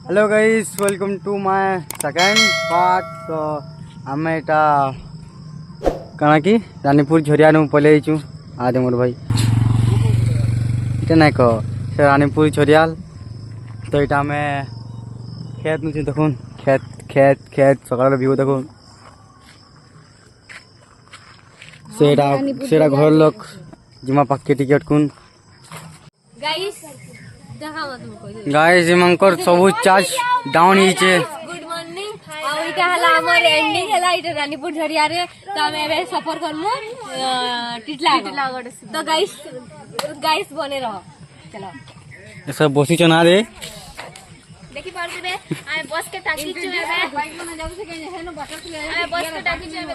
Hello guys welcome to my second part. तो आम एटा कଣା कि रानीपुर झरिया पलि आईचु आदे मोर भाई इटा नाई कह से रानीपुर झरियाल। तो यहाँ आम खेत नु देखुन खेत खेत खेत सकाल व्यू देखुन से घर लोग जिमा पक्के टिकेट कुन गाइस इमंकर सब चार्ज डाउन हिचे। गुड मॉर्निंग और इटा हला हमर एंडिंग हला इटा रानीपुर झरिया रे। तो हम एबे सफर करमु टिटलागढ़। तो गाइस बने रहो चलो ये सब बसी चना दे देखि पार देबे आय बस के टाकी छु एबे बाइक में जाउ से के है न बटर ले आय बस के टाकी छु एबे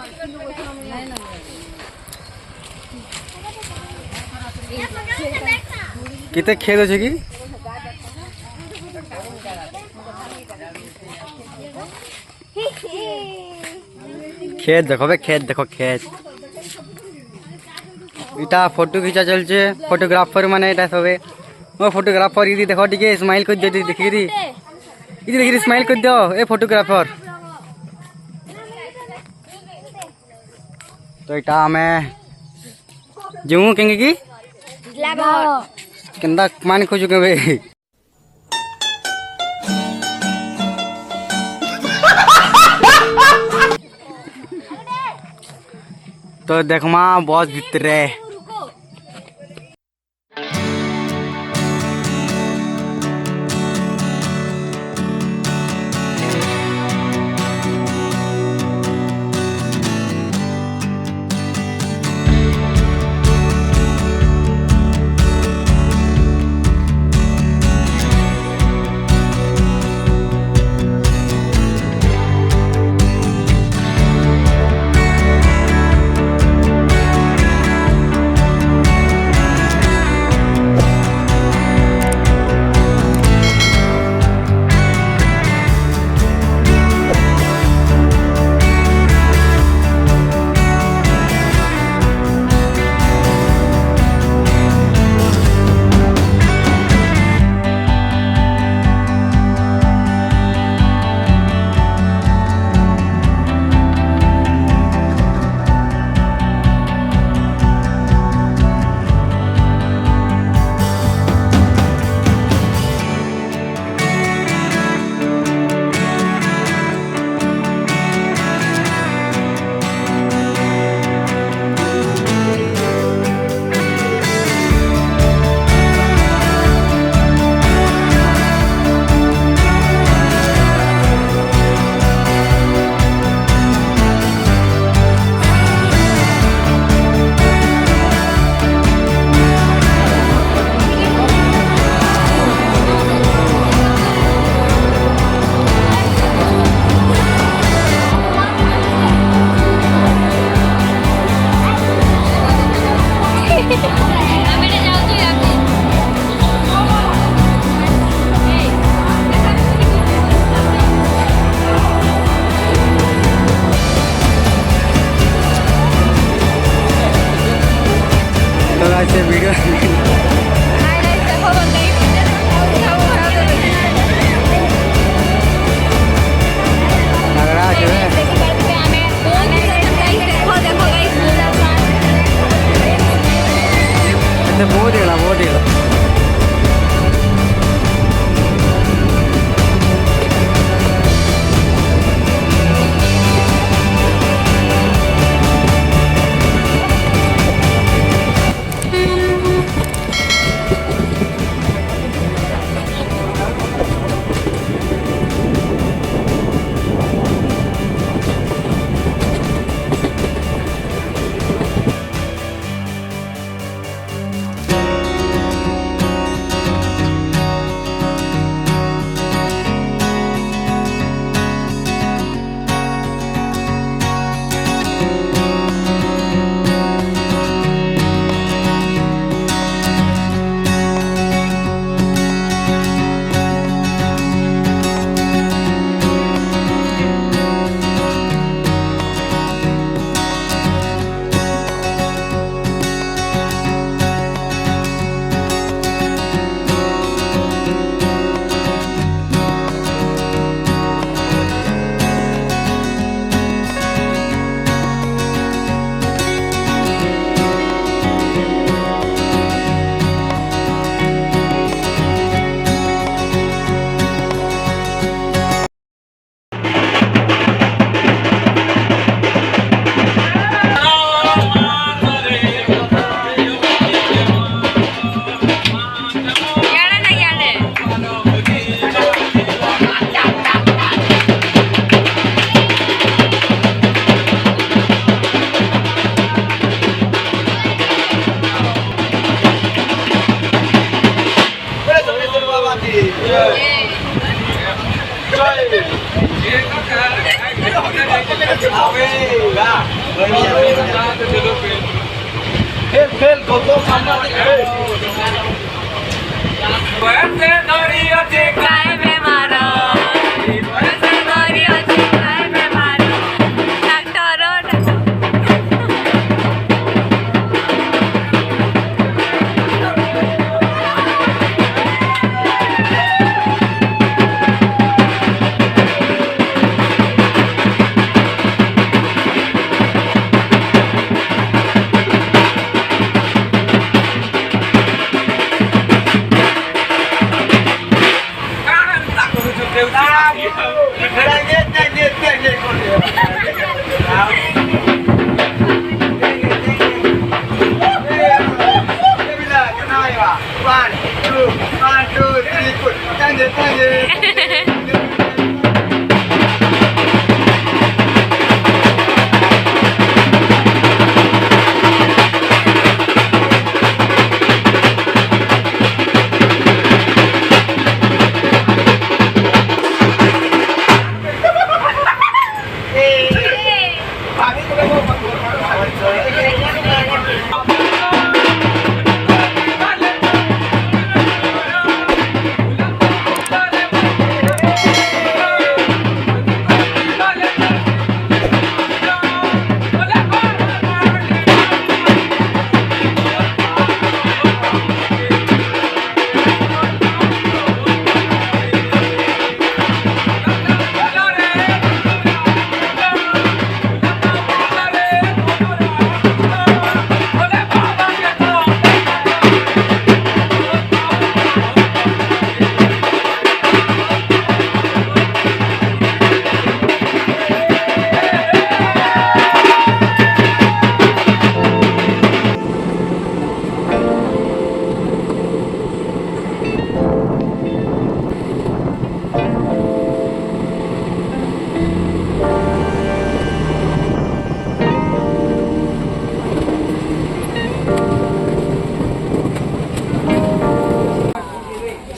किते खेत अछि की खेत देखो बे खेत देखो खेत इटा फोटो खींचा चलছে फोटोग्राफर माने इटा सबे ओ फोटोग्राफर इदी देखो टिके स्माइल कर दे देखि री इदी देखि स्माइल कर दो ए फोटोग्राफर। तो इटा हमें जेऊ केंगे की केंदा मान खोजु के बे तो देखमा बस भितरे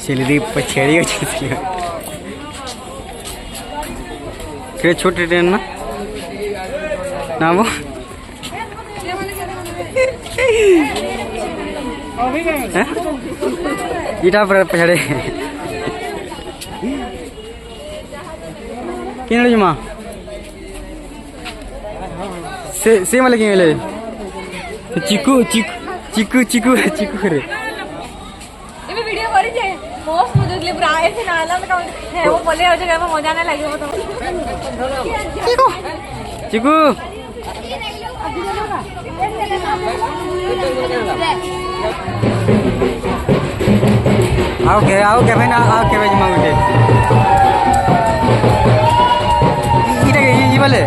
सिलरी पछेड़ी के छोटे ट्रेन ना वो इटा पर पछाड़े किन जुमा से वाले कि मिले चिकू चिकू चिकू चिकू चिकू रे वीडियो करी जे मोस्ट मुझे लिए प्राय से नाला में है वो बोले हो जगह में मजा नहीं लगे वो तो चिकू चिकू आओ के भाई ना आओ के भाई जुमा उठे ये वाले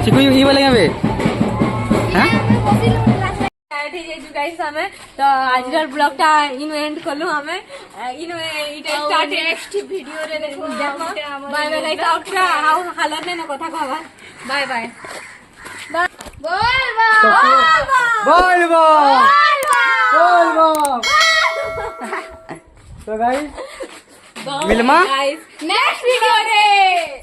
चिकू ये वाले यहाँ पे हाँ गाइस हमें तो आजर ब्लॉगटा इनो एंड करलु हमें इनो इटा स्टार्ट नेक्स्ट वीडियो रे देखो बाय बाय गाइस आउटरा हाउ हालत ने कथा कहबा बाय बाय बोल तो गाइस मिलमा नेक्स्ट वीडियो रे